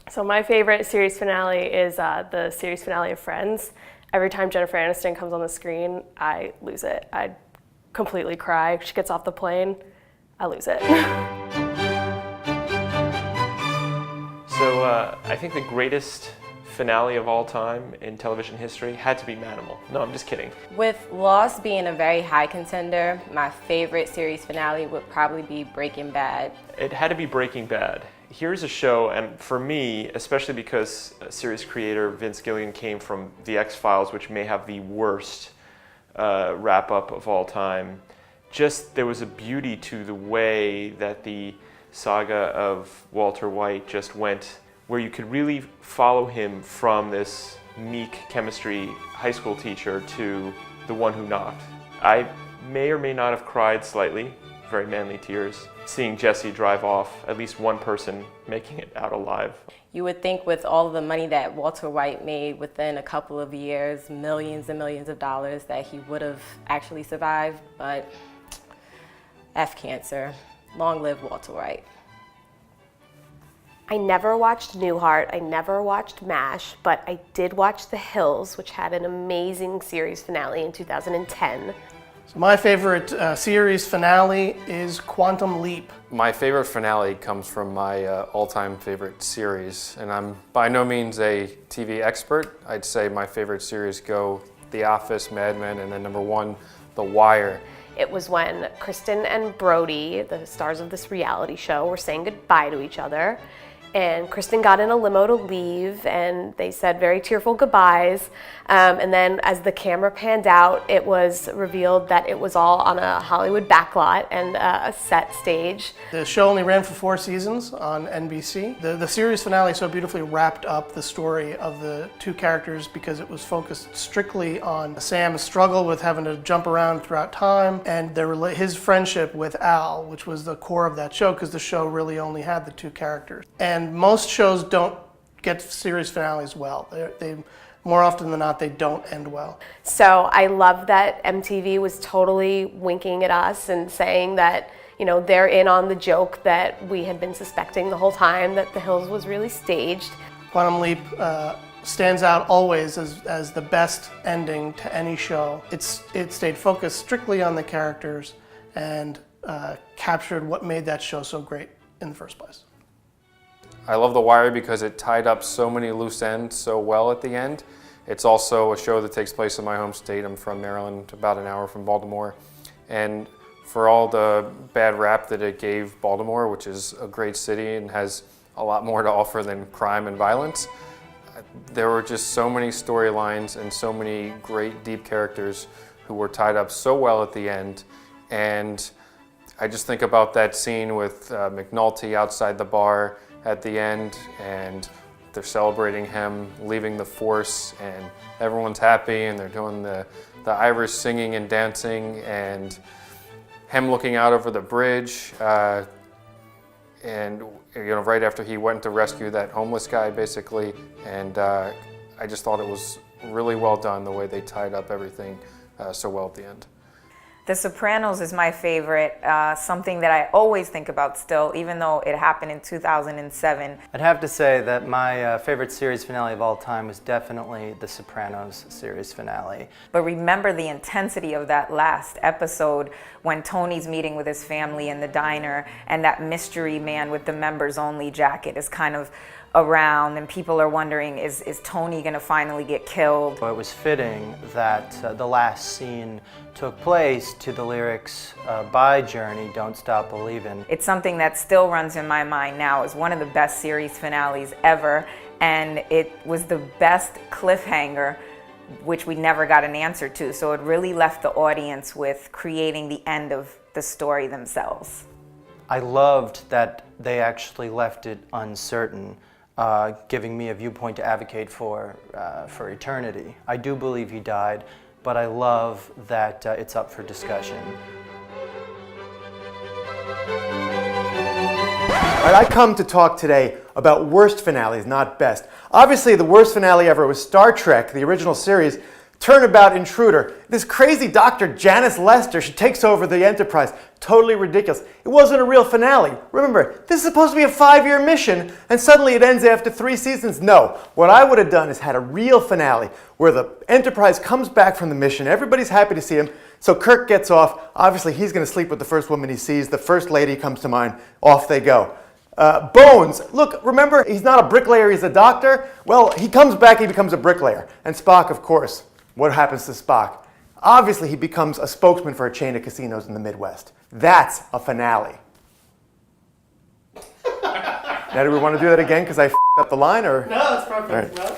So my favorite series finale is the series finale of Friends. Every time Jennifer Aniston comes on the screen, I lose it. I completely cry. She gets off the plane, I lose it. So I think the greatest finale of all time in television history had to be Manimal. No, I'm just kidding. With Lost being a very high contender, my favorite series finale would probably be Breaking Bad. It had to be Breaking Bad. Here's a show, and for me, especially because series creator Vince Gilligan came from The X-Files, which may have the worst wrap-up of all time, just there was a beauty to the way that the saga of Walter White just went, where you could really follow him from this meek chemistry high school teacher to the one who knocked. I may or may not have cried slightly, very manly tears, seeing Jesse drive off, at least one person making it out alive. You would think with all of the money that Walter White made within a couple of years, millions and millions of dollars, that he would have actually survived, but F cancer. Long live Walter White. I never watched Newhart, I never watched MASH, but I did watch The Hills, which had an amazing series finale in 2010. So my favorite series finale is Quantum Leap. My favorite finale comes from my all-time favorite series, and I'm by no means a TV expert. I'd say my favorite series go The Office, Mad Men, and then number one, The Wire. It was when Kristen and Brody, the stars of this reality show, were saying goodbye to each other. And Kristen got in a limo to leave, and they said very tearful goodbyes. And then as the camera panned out, it was revealed that it was all on a Hollywood backlot and a set stage. The show only ran for 4 seasons on NBC. The series finale so beautifully wrapped up the story of the two characters because it was focused strictly on Sam's struggle with having to jump around throughout time and his friendship with Al, which was the core of that show because the show really only had the two characters. And most shows don't get series finales well. They more often than not, they don't end well. So I love that MTV was totally winking at us and saying that, you know, they're in on the joke that we had been suspecting the whole time, that The Hills was really staged. Quantum Leap stands out always as the best ending to any show. It stayed focused strictly on the characters and captured what made that show so great in the first place. I love The Wire because it tied up so many loose ends so well at the end. It's also a show that takes place in my home state. I'm from Maryland, about an hour from Baltimore. And for all the bad rap that it gave Baltimore, which is a great city and has a lot more to offer than crime and violence, there were just so many storylines and so many great deep characters who were tied up so well at the end. And I just think about that scene with McNulty outside the bar at the end, and they're celebrating him leaving the force, and everyone's happy, and they're doing the Irish singing and dancing, and him looking out over the bridge, and you know, right after he went to rescue that homeless guy, basically, and I just thought it was really well done the way they tied up everything so well at the end. The Sopranos is my favorite, something that I always think about still, even though it happened in 2007. I'd have to say that my favorite series finale of all time is definitely The Sopranos series finale. But remember the intensity of that last episode when Tony's meeting with his family in the diner and that mystery man with the members-only jacket is kind of around, and people are wondering, is Tony going to finally get killed? It was fitting that the last scene took place to the lyrics by Journey, Don't Stop Believin'. It's something that still runs in my mind now as one of the best series finales ever, and it was the best cliffhanger, which we never got an answer to, so it really left the audience with creating the end of the story themselves. I loved that they actually left it uncertain, giving me a viewpoint to advocate for eternity. I do believe he died, but I love that it's up for discussion. All right, I come to talk today about worst finales, not best. Obviously, the worst finale ever was Star Trek, the original series. Turnabout intruder. This crazy doctor, Janice Lester, she takes over the Enterprise. Totally ridiculous. It wasn't a real finale. Remember, this is supposed to be a 5-year mission, and suddenly it ends after 3 seasons. No, what I would have done is had a real finale where the Enterprise comes back from the mission. Everybody's happy to see him. So Kirk gets off. Obviously, he's going to sleep with the first woman he sees. The first lady comes to mind. Off they go. Bones, look, remember, he's not a bricklayer, he's a doctor. Well, he comes back, he becomes a bricklayer. And Spock, of course. What happens to Spock? Obviously, he becomes a spokesman for a chain of casinos in the Midwest. That's a finale. Now, do we want to do that again because I f***ed up the line? Or? No, that's perfect. All right. Well,